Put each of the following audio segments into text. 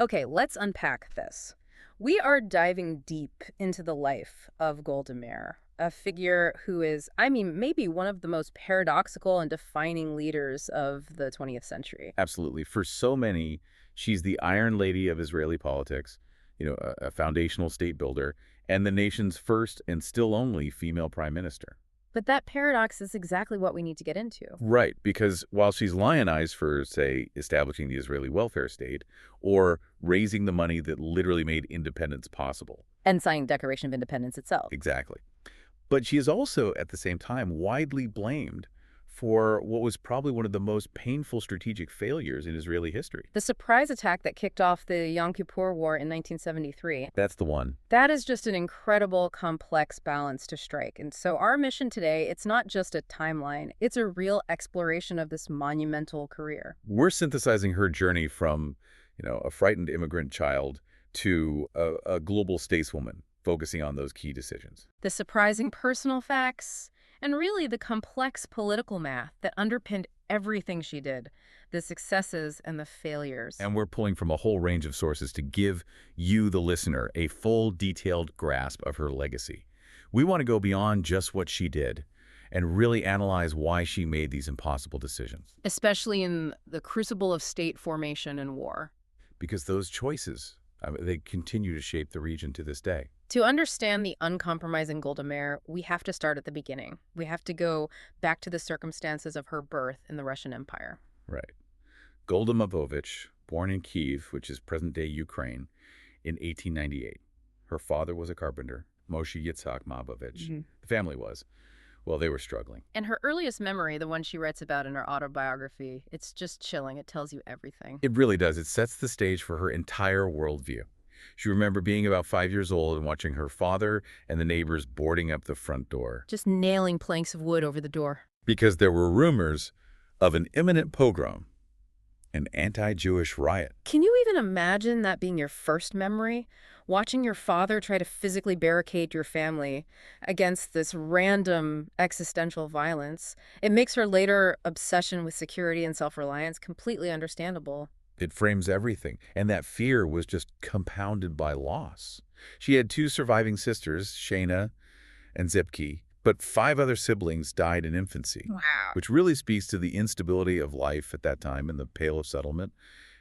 Okay, let's unpack this. We are diving deep into the life of Golda Meir, a figure who is, maybe one of the most paradoxical and defining leaders of the 20th century. Absolutely. For so many, she's the Iron Lady of Israeli politics, a foundational state builder, and the nation's first and still only female prime minister. But that paradox is exactly what we need to get into. Right, because while she's lionized for, say, establishing the Israeli welfare state or raising the money that literally made independence possible. And signing Declaration of Independence itself. Exactly. But she is also, at the same time, widely blamed for what was probably one of the most painful strategic failures in Israeli history. The surprise attack that kicked off the Yom Kippur War in 1973. That's the one. That is just an incredible, complex balance to strike. And so our mission today, it's not just a timeline. It's a real exploration of this monumental career. We're synthesizing her journey from, a frightened immigrant child to a global stateswoman, focusing on those key decisions. The surprising personal facts, and really the complex political math that underpinned everything she did, the successes and the failures. And we're pulling from a whole range of sources to give you, the listener, a full, detailed grasp of her legacy. We want to go beyond just what she did and really analyze why she made these impossible decisions. Especially in the crucible of state formation and war. Because those choices, they continue to shape the region to this day. To understand the uncompromising Golda Meir, we have to start at the beginning. We have to go back to the circumstances of her birth in the Russian Empire. Right. Golda Meir, born in Kiev, which is present-day Ukraine, in 1898. Her father was a carpenter, Moshe Yitzhak Mabovich. The family was. Well, they were struggling. And her earliest memory, the one she writes about in her autobiography, it's just chilling. It tells you everything. It really does. It sets the stage for her entire worldview. She remembered being about 5 years old and watching her father and the neighbors boarding up the front door. Just nailing planks of wood over the door. Because there were rumors of an imminent pogrom, an anti-Jewish riot. Can you even imagine that being your first memory? Watching your father try to physically barricade your family against this random existential violence. It makes her later obsession with security and self-reliance completely understandable. It frames everything, and that fear was just compounded by loss. She had 2 surviving sisters, Shana and Zipke, but 5 other siblings died in infancy. Wow. Which really speaks to the instability of life at that time in the Pale of Settlement.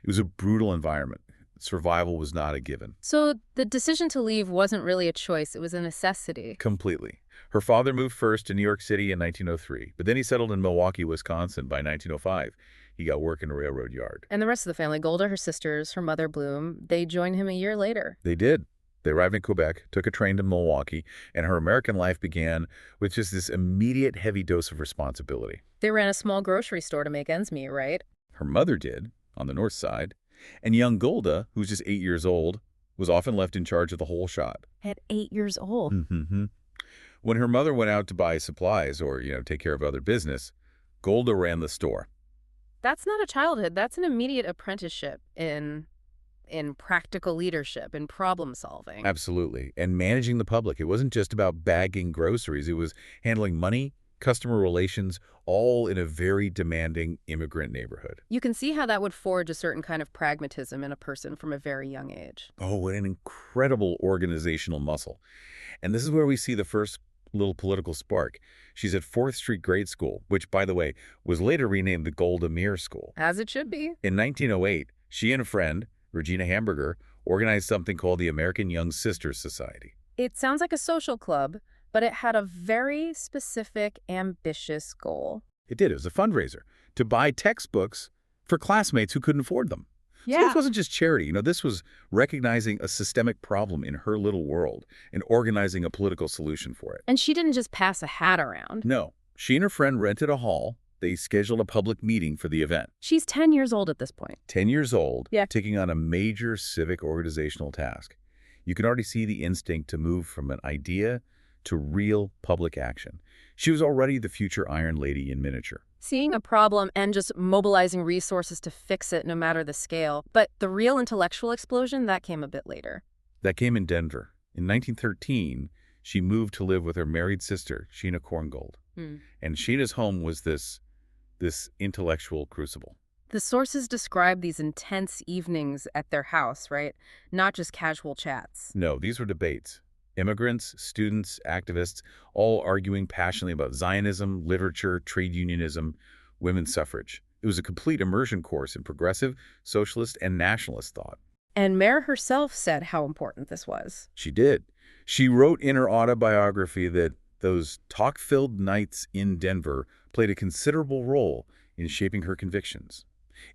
It was a brutal environment. Survival was not a given. So the decision to leave wasn't really a choice. It was a necessity. Completely. Her father moved first to New York City in 1903, but then he settled in Milwaukee, Wisconsin by 1905. He got work in a railroad yard. And the rest of the family, Golda, her sisters, her mother, Bloom, they joined him a year later. They did. They arrived in Quebec, took a train to Milwaukee, and her American life began with just this immediate heavy dose of responsibility. They ran a small grocery store to make ends meet, right? Her mother did, on the north side. And young Golda, who's just 8 years old, was often left in charge of the whole shop. At 8 years old. When her mother went out to buy supplies or, take care of other business, Golda ran the store. That's not a childhood. That's an immediate apprenticeship in practical leadership, in problem solving. Absolutely. And managing the public. It wasn't just about bagging groceries. It was handling money, customer relations, all in a very demanding immigrant neighborhood. You can see how that would forge a certain kind of pragmatism in a person from a very young age. Oh, an incredible organizational muscle. And this is where we see the first little political spark. She's at 4th Street Grade School, which, by the way, was later renamed the Golda Meir School. As it should be. In 1908, she and a friend, Regina Hamburger, organized something called the American Young Sisters Society. It sounds like a social club, but it had a very specific, ambitious goal. It did. It was a fundraiser to buy textbooks for classmates who couldn't afford them. Yeah. So this wasn't just charity. This was recognizing a systemic problem in her little world and organizing a political solution for it. And she didn't just pass a hat around. No. She and her friend rented a hall. They scheduled a public meeting for the event. She's 10 years old at this point. 10 years old, Yeah. taking on a major civic organizational task. You can already see the instinct to move from an idea to real public action. She was already the future Iron Lady in miniature. Seeing a problem and just mobilizing resources to fix it no matter the scale. But the real intellectual explosion, that came a bit later. That came in Denver. In 1913, she moved to live with her married sister, Sheena Korngold. And Sheena's home was this intellectual crucible. The sources describe these intense evenings at their house, right? Not just casual chats. No, these were debates. Immigrants, students, activists, all arguing passionately about Zionism, literature, trade unionism, women's suffrage. It was a complete immersion course in progressive, socialist, and nationalist thought. And Meir herself said how important this was. She did. She wrote in her autobiography that those talk-filled nights in Denver played a considerable role in shaping her convictions.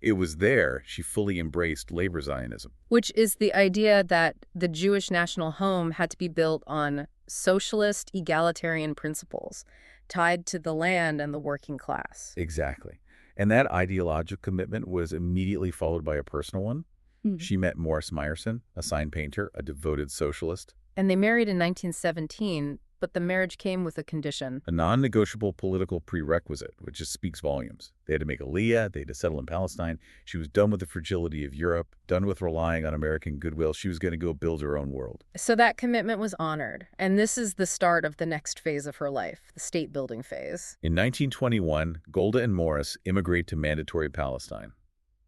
It was there she fully embraced labor Zionism. Which is the idea that the Jewish national home had to be built on socialist, egalitarian principles, tied to the land and the working class. Exactly. And that ideological commitment was immediately followed by a personal one. She met Morris Meyerson, a sign painter, a devoted socialist. And they married in 1917, but the marriage came with a condition. A non-negotiable political prerequisite, which just speaks volumes. They had to make Aliyah, they had to settle in Palestine. She was done with the fragility of Europe, done with relying on American goodwill. She was going to go build her own world. So that commitment was honored, and this is the start of the next phase of her life, the state-building phase. In 1921, Golda and Morris immigrate to Mandatory Palestine.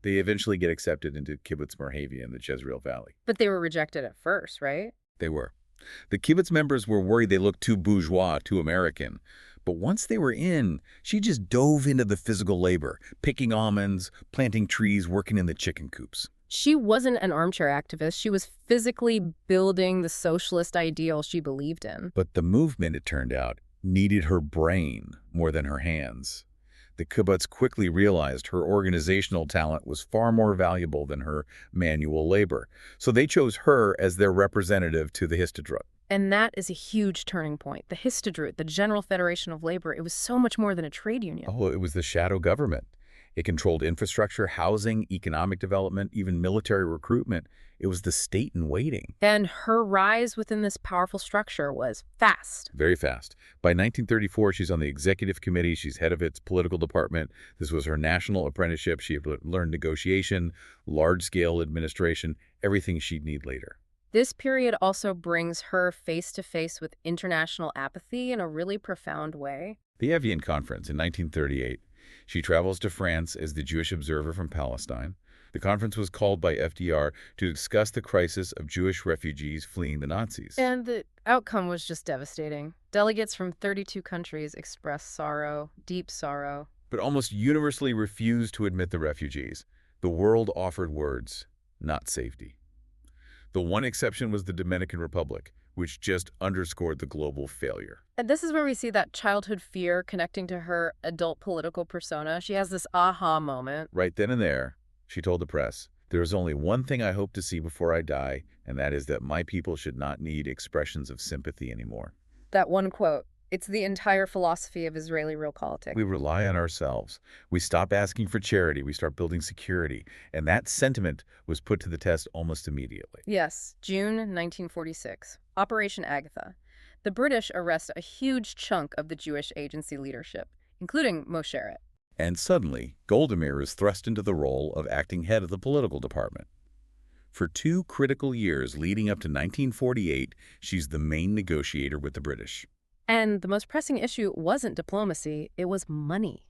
They eventually get accepted into kibbutz Merhavia in the Jezreel Valley. But they were rejected at first, right? They were. The kibbutz members were worried they looked too bourgeois, too American. But once they were in, she just dove into the physical labor, picking almonds, planting trees, working in the chicken coops. She wasn't an armchair activist. She was physically building the socialist ideal she believed in. But the movement, it turned out, needed her brain more than her hands. The kibbutz quickly realized her organizational talent was far more valuable than her manual labor. So they chose her as their representative to the Histadrut. And that is a huge turning point. The Histadrut, the General Federation of Labor, it was so much more than a trade union. Oh, it was the shadow government. It controlled infrastructure, housing, economic development, even military recruitment. It was the state in waiting. And her rise within this powerful structure was fast. Very fast. By 1934, she's on the executive committee. She's head of its political department. This was her national apprenticeship. She learned negotiation, large-scale administration, everything she'd need later. This period also brings her face-to-face with international apathy in a really profound way. The Evian Conference in 1938. She travels to France as the Jewish observer from Palestine. The conference was called by FDR to discuss the crisis of Jewish refugees fleeing the Nazis. And the outcome was just devastating. Delegates from 32 countries expressed sorrow, deep sorrow. But almost universally refused to admit the refugees. The world offered words, not safety. The one exception was the Dominican Republic, which just underscored the global failure. And this is where we see that childhood fear connecting to her adult political persona. She has this aha moment. Right then and there, she told the press, "There is only one thing I hope to see before I die, and that is that my people should not need expressions of sympathy anymore." That one quote, it's the entire philosophy of Israeli realpolitik. We rely on ourselves. We stop asking for charity. We start building security. And that sentiment was put to the test almost immediately. Yes, June 1946. Operation Agatha. The British arrest a huge chunk of the Jewish agency leadership, including Moshe. And suddenly, Golda Meir is thrust into the role of acting head of the political department. For 2 critical years leading up to 1948, she's the main negotiator with the British. And the most pressing issue wasn't diplomacy, it was money.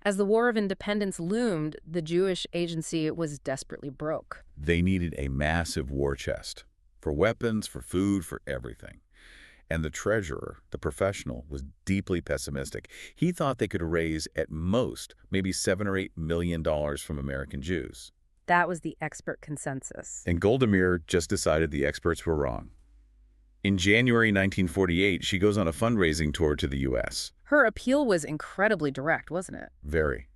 As the War of Independence loomed, the Jewish agency was desperately broke. They needed a massive war chest for weapons, for food, for everything. And the treasurer, the professional, was deeply pessimistic. He thought they could raise, at most, maybe $7 or $8 million from American Jews. That was the expert consensus. And Golda Meir just decided the experts were wrong. In January 1948, she goes on a fundraising tour to the U.S. Her appeal was incredibly direct, wasn't it? Very.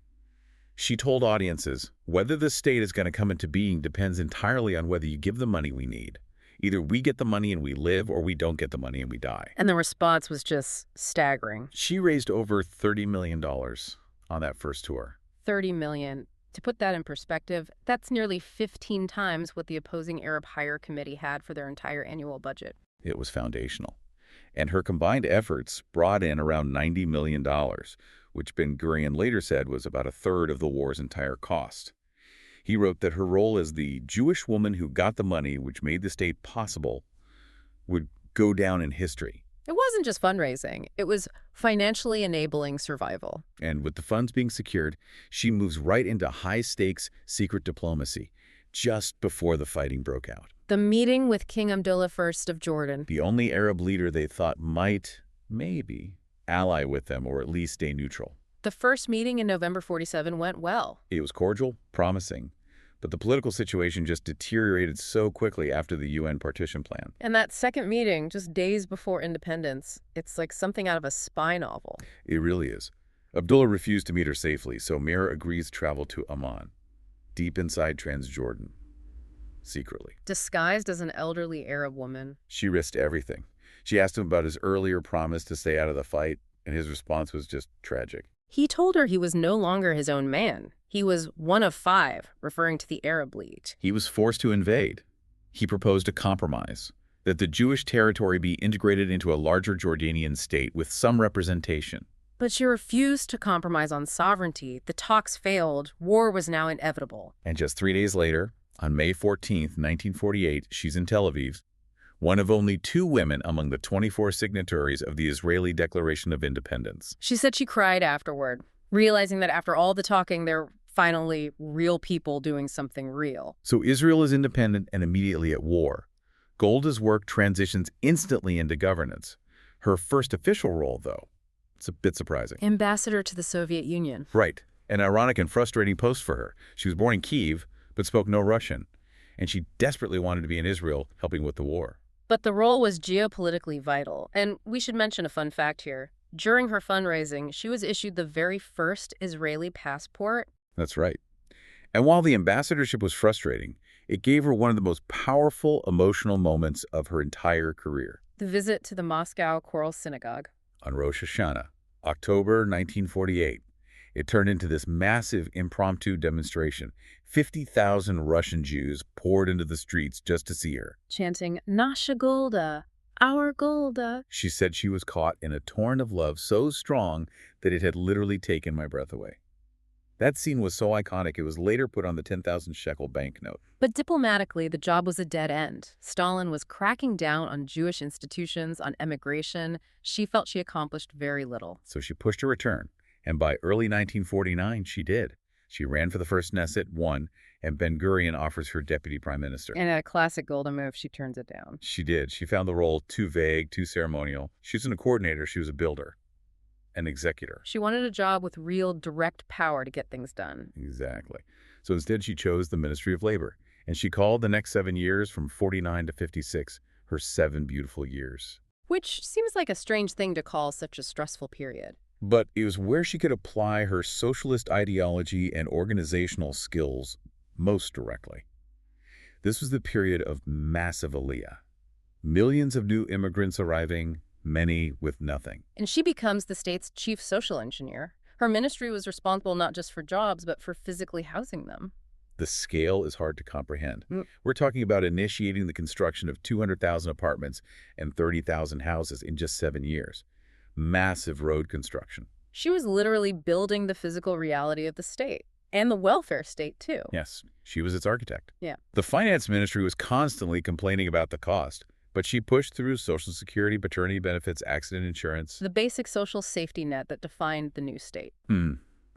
She told audiences, whether the state is going to come into being depends entirely on whether you give the money we need. Either we get the money and we live, or we don't get the money and we die. And the response was just staggering. She raised over $30 million on that first tour. $30 million. To put that in perspective, that's nearly 15 times what the opposing Arab Hire Committee had for their entire annual budget. It was foundational. And her combined efforts brought in around $90 million, which Ben-Gurion later said was about a third of the war's entire cost. He wrote that her role as the Jewish woman who got the money which made the state possible would go down in history. It wasn't just fundraising. It was financially enabling survival. And with the funds being secured, she moves right into high-stakes secret diplomacy just before the fighting broke out. The meeting with King Abdullah I of Jordan. The only Arab leader they thought might, maybe, ally with them or at least stay neutral. The first meeting in November 47 went well. It was cordial, promising, but the political situation just deteriorated so quickly after the UN partition plan. And that second meeting, just days before independence, it's like something out of a spy novel. It really is. Abdullah refused to meet her safely, so Meir agrees to travel to Amman, deep inside Transjordan, secretly. Disguised as an elderly Arab woman. She risked everything. She asked him about his earlier promise to stay out of the fight, and his response was just tragic. He told her he was no longer his own man. He was one of five, referring to the Arab League. He was forced to invade. He proposed a compromise, that the Jewish territory be integrated into a larger Jordanian state with some representation. But she refused to compromise on sovereignty. The talks failed. War was now inevitable. And just 3 days later, on May 14th, 1948, she's in Tel Aviv, one of only 2 women among the 24 signatories of the Israeli Declaration of Independence. She said she cried afterward, realizing that after all the talking, there were finally real people doing something real. So Israel is independent and immediately at war. Golda's work transitions instantly into governance. Her first official role, though, it's a bit surprising. Ambassador to the Soviet Union. Right. An ironic and frustrating post for her. She was born in Kiev, but spoke no Russian. And she desperately wanted to be in Israel, helping with the war. But the role was geopolitically vital. And we should mention a fun fact here. During her fundraising, she was issued the very first Israeli passport. That's right. And while the ambassadorship was frustrating, it gave her one of the most powerful emotional moments of her entire career. The visit to the Moscow Choral Synagogue. On Rosh Hashanah, October 1948, it turned into this massive impromptu demonstration. 50,000 Russian Jews poured into the streets just to see her. Chanting, Nasha Golda, our Golda. She said she was caught in a torrent of love so strong that it had literally taken my breath away. That scene was so iconic, it was later put on the 10,000 shekel banknote. But diplomatically, the job was a dead end. Stalin was cracking down on Jewish institutions, on emigration. She felt she accomplished very little. So she pushed her return, and by early 1949, she did. She ran for the first Knesset, won, and Ben-Gurion offers her deputy prime minister. And at a classic Golda move, she turns it down. She did. She found the role too vague, too ceremonial. She wasn't a coordinator, she was a builder. An executor. She wanted a job with real direct power to get things done. Exactly. So instead she chose the Ministry of Labor, and she called the next 7 years from 49 to 56 her 7 beautiful years. Which seems like a strange thing to call such a stressful period. But it was where she could apply her socialist ideology and organizational skills most directly. This was the period of massive aliyah. Millions of new immigrants arriving, many with nothing. And she becomes the state's chief social engineer. Her ministry was responsible not just for jobs, but for physically housing them. The scale is hard to comprehend. We're talking about initiating the construction of 200,000 apartments and 30,000 houses in just 7 years. Massive road construction. She was literally building the physical reality of the state. And the welfare state, too. Yes, she was its architect. Yeah. The finance ministry was constantly complaining about the cost, but she pushed through Social Security, paternity benefits, accident insurance. The basic social safety net that defined the new state.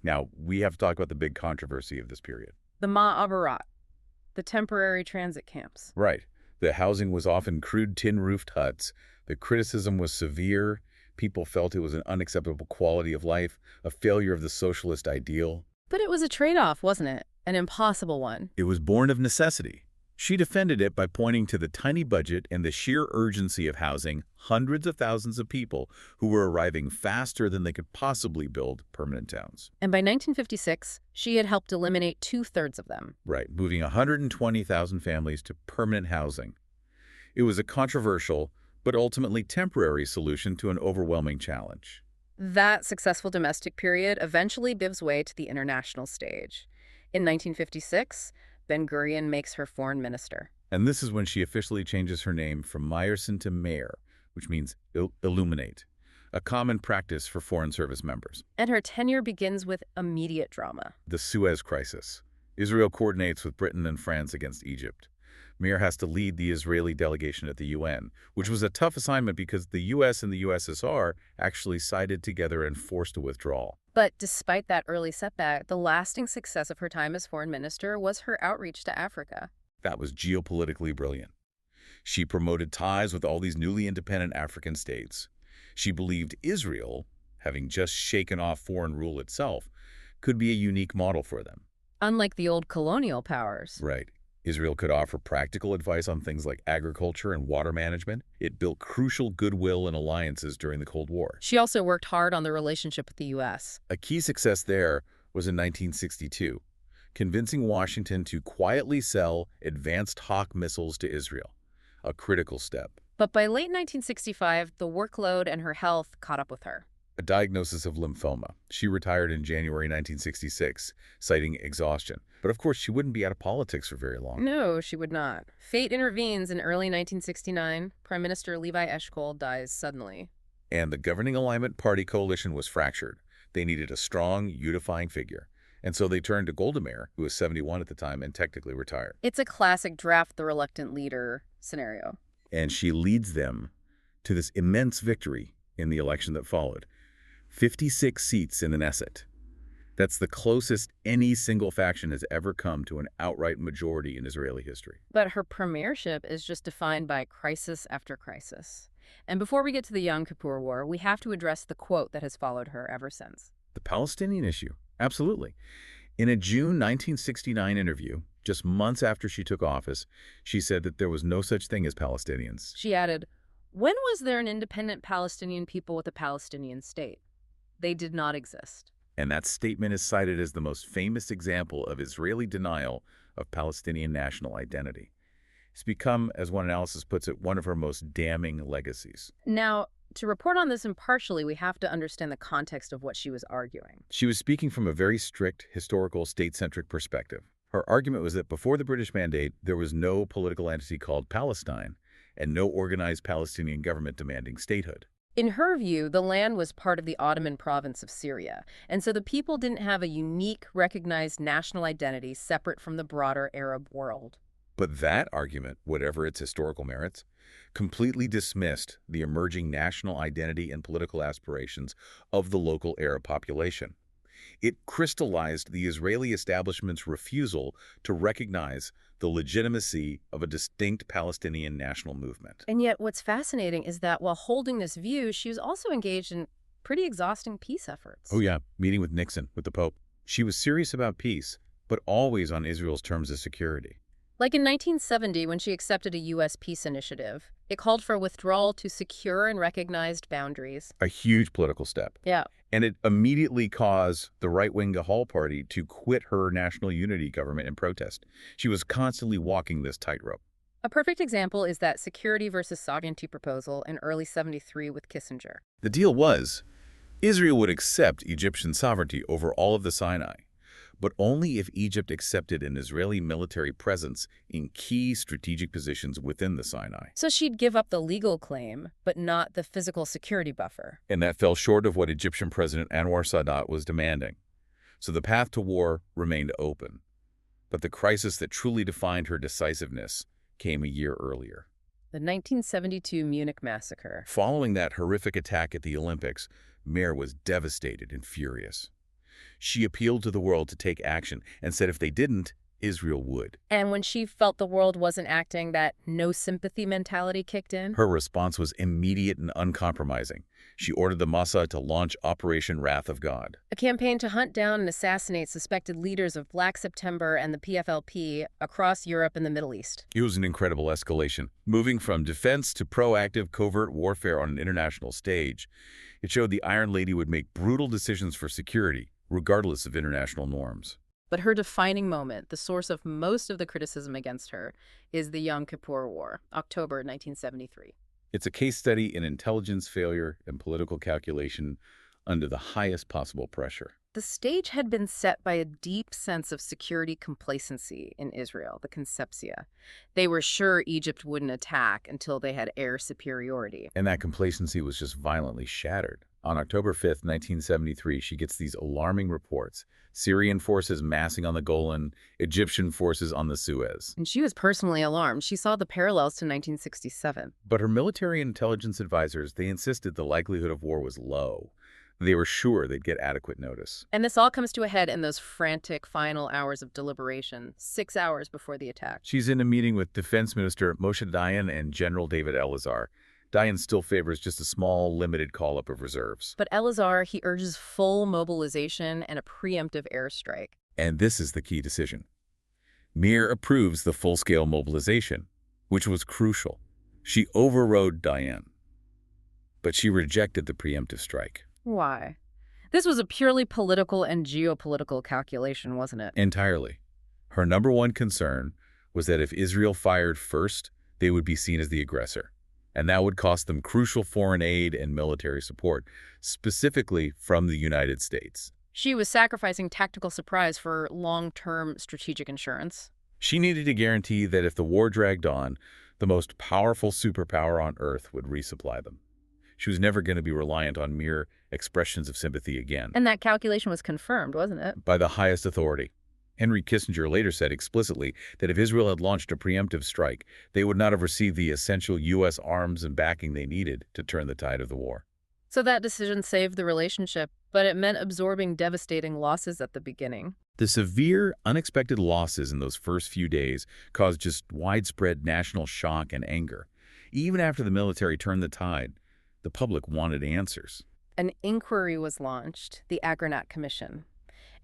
Now, we have to talk about the big controversy of this period. The Ma'abarat, the temporary transit camps. Right. The housing was often crude tin-roofed huts. The criticism was severe. People felt it was an unacceptable quality of life, a failure of the socialist ideal. But it was a trade-off, wasn't it? An impossible one. It was born of necessity. She defended it by pointing to the tiny budget and the sheer urgency of housing hundreds of thousands of people who were arriving faster than they could possibly build permanent towns. And by 1956, she had helped eliminate 2/3 of them. Right, moving 120,000 families to permanent housing. It was a controversial, but ultimately temporary solution to an overwhelming challenge. That successful domestic period eventually gives way to the international stage. In 1956, Ben-Gurion makes her foreign minister. And this is when she officially changes her name from Meyerson to Meir, which means illuminate, a common practice for foreign service members. And her tenure begins with immediate drama. The Suez Crisis. Israel coordinates with Britain and France against Egypt. Meir has to lead the Israeli delegation at the UN, which was a tough assignment because the U.S. and the USSR actually sided together and forced a withdrawal. But despite that early setback, the lasting success of her time as foreign minister was her outreach to Africa. That was geopolitically brilliant. She promoted ties with all these newly independent African states. She believed Israel, having just shaken off foreign rule itself, could be a unique model for them. Unlike the old colonial powers. Right. Israel could offer practical advice on things like agriculture and water management. It built crucial goodwill and alliances during the Cold War. She also worked hard on the relationship with the U.S. A key success there was in 1962, convincing Washington to quietly sell advanced Hawk missiles to Israel, a critical step. But by late 1965, the workload and her health caught up with her. A diagnosis of lymphoma. She retired in January 1966, citing exhaustion. But of course, she wouldn't be out of politics for very long. No, she would not. Fate intervenes in early 1969. Prime Minister Levi Eshkol dies suddenly. And the governing alignment party coalition was fractured. They needed a strong, unifying figure. And so they turned to Golda Meir, who was 71 at the time and technically retired. It's a classic draft the reluctant leader scenario. And she leads them to this immense victory in the election that followed. 56 seats in the Knesset. That's the closest any single faction has ever come to an outright majority in Israeli history. But her premiership is just defined by crisis after crisis. And before we get to the Yom Kippur War, we have to address the quote that has followed her ever since. The Palestinian issue. Absolutely. In a June 1969 interview, just months after she took office, she said that there was no such thing as Palestinians. She added, "When was there an independent Palestinian people with a Palestinian state? They did not exist." And that statement is cited as the most famous example of Israeli denial of Palestinian national identity. It's become, as one analysis puts it, one of her most damning legacies. Now, to report on this impartially, we have to understand the context of what she was arguing. She was speaking from a very strict, historical, state-centric perspective. Her argument was that before the British Mandate, there was no political entity called Palestine and no organized Palestinian government demanding statehood. In her view, the land was part of the Ottoman province of Syria, and so the people didn't have a unique, recognized national identity separate from the broader Arab world. But that argument, whatever its historical merits, completely dismissed the emerging national identity and political aspirations of the local Arab population. It crystallized the Israeli establishment's refusal to recognize the legitimacy of a distinct Palestinian national movement. And yet what's fascinating is that while holding this view, she was also engaged in pretty exhausting peace efforts. Oh yeah, meeting with Nixon, with the Pope. She was serious about peace, but always on Israel's terms of security. Like in 1970, when she accepted a U.S. peace initiative, it called for withdrawal to secure and recognized boundaries. A huge political step. Yeah. And it immediately caused the right-wing Gahal party to quit her national unity government in protest. She was constantly walking this tightrope. A perfect example is that security versus sovereignty proposal in early '73 with Kissinger. The deal was, Israel would accept Egyptian sovereignty over all of the Sinai, but only if Egypt accepted an Israeli military presence in key strategic positions within the Sinai. So she'd give up the legal claim, but not the physical security buffer. And that fell short of what Egyptian President Anwar Sadat was demanding. So the path to war remained open. But the crisis that truly defined her decisiveness came a year earlier. The 1972 Munich massacre. Following that horrific attack at the Olympics, Meir was devastated and furious. She appealed to the world to take action and said if they didn't, Israel would. And when she felt the world wasn't acting, that no sympathy mentality kicked in? Her response was immediate and uncompromising. She ordered the Mossad to launch Operation Wrath of God, a campaign to hunt down and assassinate suspected leaders of Black September and the PFLP across Europe and the Middle East. It was an incredible escalation. Moving from defense to proactive covert warfare on an international stage, it showed the Iron Lady would make brutal decisions for security, regardless of international norms. But her defining moment, the source of most of the criticism against her, is the Yom Kippur War, October 1973. It's a case study in intelligence failure and political calculation under the highest possible pressure. The stage had been set by a deep sense of security complacency in Israel, the Concepcia. They were sure Egypt wouldn't attack until they had air superiority. And that complacency was just violently shattered On October 5th, 1973, she gets these alarming reports. Syrian forces massing on the Golan, Egyptian forces on the Suez. And she was personally alarmed. She saw the parallels to 1967. But her military and intelligence advisors, they insisted the likelihood of war was low. They were sure they'd get adequate notice. And this all comes to a head in those frantic final hours of deliberation, 6 hours before the attack. She's in a meeting with Defense Minister Moshe Dayan and General David Elazar. Dayan still favors just a small, limited call-up of reserves. But Elazar, he urges full mobilization and a preemptive airstrike. And this is the key decision. Meir approves the full-scale mobilization, which was crucial. She overrode Dayan, but she rejected the preemptive strike. Why? This was a purely political and geopolitical calculation, wasn't it? Entirely. Her number one concern was that if Israel fired first, they would be seen as the aggressor. And that would cost them crucial foreign aid and military support, specifically from the United States. She was sacrificing tactical surprise for long-term strategic insurance. She needed to guarantee that if the war dragged on, the most powerful superpower on Earth would resupply them. She was never going to be reliant on mere expressions of sympathy again. And that calculation was confirmed, wasn't it? By the highest authority. Henry Kissinger later said explicitly that if Israel had launched a preemptive strike, they would not have received the essential U.S. arms and backing they needed to turn the tide of the war. So that decision saved the relationship, but it meant absorbing devastating losses at the beginning. The severe, unexpected losses in those first few days caused just widespread national shock and anger. Even after the military turned the tide, the public wanted answers. An inquiry was launched, the Agranat Commission,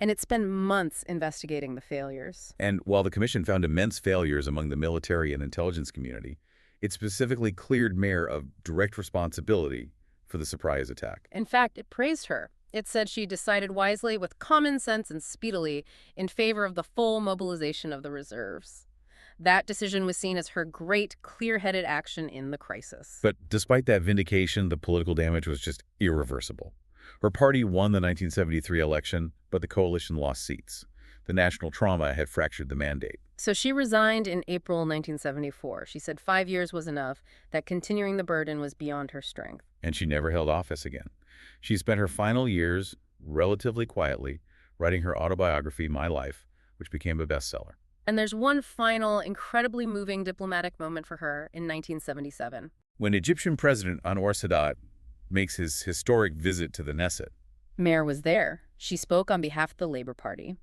and it spent months investigating the failures. And while the commission found immense failures among the military and intelligence community, it specifically cleared Meir of direct responsibility for the surprise attack. In fact, it praised her. It said she decided wisely, with common sense and speedily, in favor of the full mobilization of the reserves. That decision was seen as her great, clear-headed action in the crisis. But despite that vindication, the political damage was just irreversible. Her party won the 1973 election, but the coalition lost seats. The national trauma had fractured the mandate. So she resigned in April 1974. She said 5 years was enough, that continuing the burden was beyond her strength. And she never held office again. She spent her final years, relatively quietly, writing her autobiography, My Life, which became a bestseller. And there's one final, incredibly moving diplomatic moment for her in 1977. When Egyptian President Anwar Sadat makes his historic visit to the Knesset. Meir was there. She spoke on behalf of the Labor Party.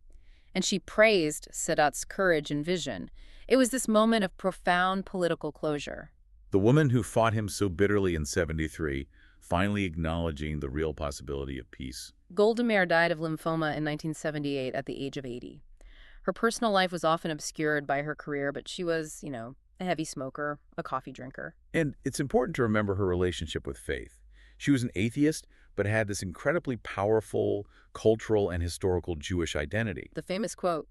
And she praised Sadat's courage and vision. It was this moment of profound political closure. The woman who fought him so bitterly in '73, finally acknowledging the real possibility of peace. Golda Meir died of lymphoma in 1978 at the age of 80. Her personal life was often obscured by her career, but she was, a heavy smoker, a coffee drinker. And it's important to remember her relationship with faith. She was an atheist, but had this incredibly powerful cultural and historical Jewish identity. The famous quote,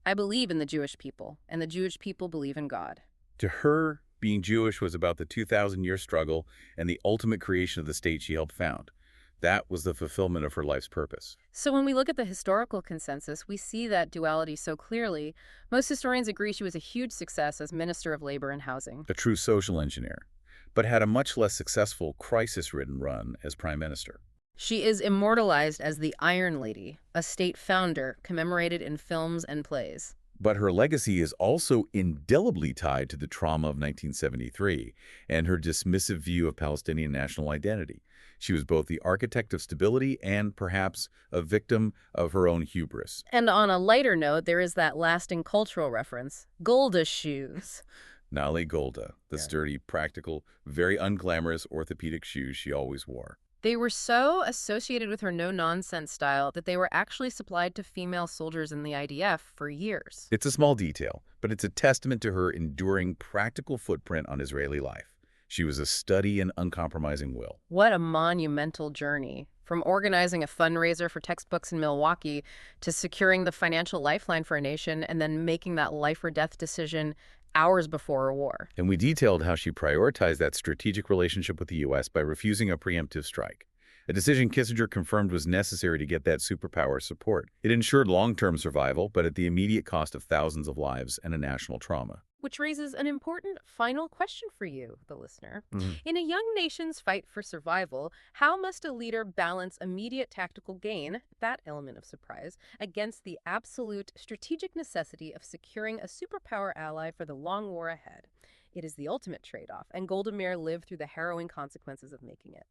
"I believe in the Jewish people, and the Jewish people believe in God." To her, being Jewish was about the 2,000-year struggle and the ultimate creation of the state she helped found. That was the fulfillment of her life's purpose. So when we look at the historical consensus, we see that duality so clearly. Most historians agree she was a huge success as Minister of Labor and Housing. A true social engineer, but had a much less successful crisis-ridden run as Prime Minister. She is immortalized as the Iron Lady, a state founder commemorated in films and plays. But her legacy is also indelibly tied to the trauma of 1973 and her dismissive view of Palestinian national identity. She was both the architect of stability and, perhaps, a victim of her own hubris. And on a lighter note, there is that lasting cultural reference, Golda shoes. Nale Golda, the sturdy, practical, very unglamorous orthopedic shoes she always wore. They were so associated with her no-nonsense style that they were actually supplied to female soldiers in the IDF for years. It's a small detail, but it's a testament to her enduring practical footprint on Israeli life. She was a steady and uncompromising will. What a monumental journey. From organizing a fundraiser for textbooks in Milwaukee to securing the financial lifeline for a nation and then making that life-or-death decision hours before a war. And we detailed how she prioritized that strategic relationship with the U.S. by refusing a preemptive strike, a decision Kissinger confirmed was necessary to get that superpower support. It ensured long-term survival, but at the immediate cost of thousands of lives and a national trauma. Which raises an important final question for you, the listener. Mhm. In a young nation's fight for survival, how must a leader balance immediate tactical gain, that element of surprise, against the absolute strategic necessity of securing a superpower ally for the long war ahead? It is the ultimate trade-off, and Golda Meir lived through the harrowing consequences of making it.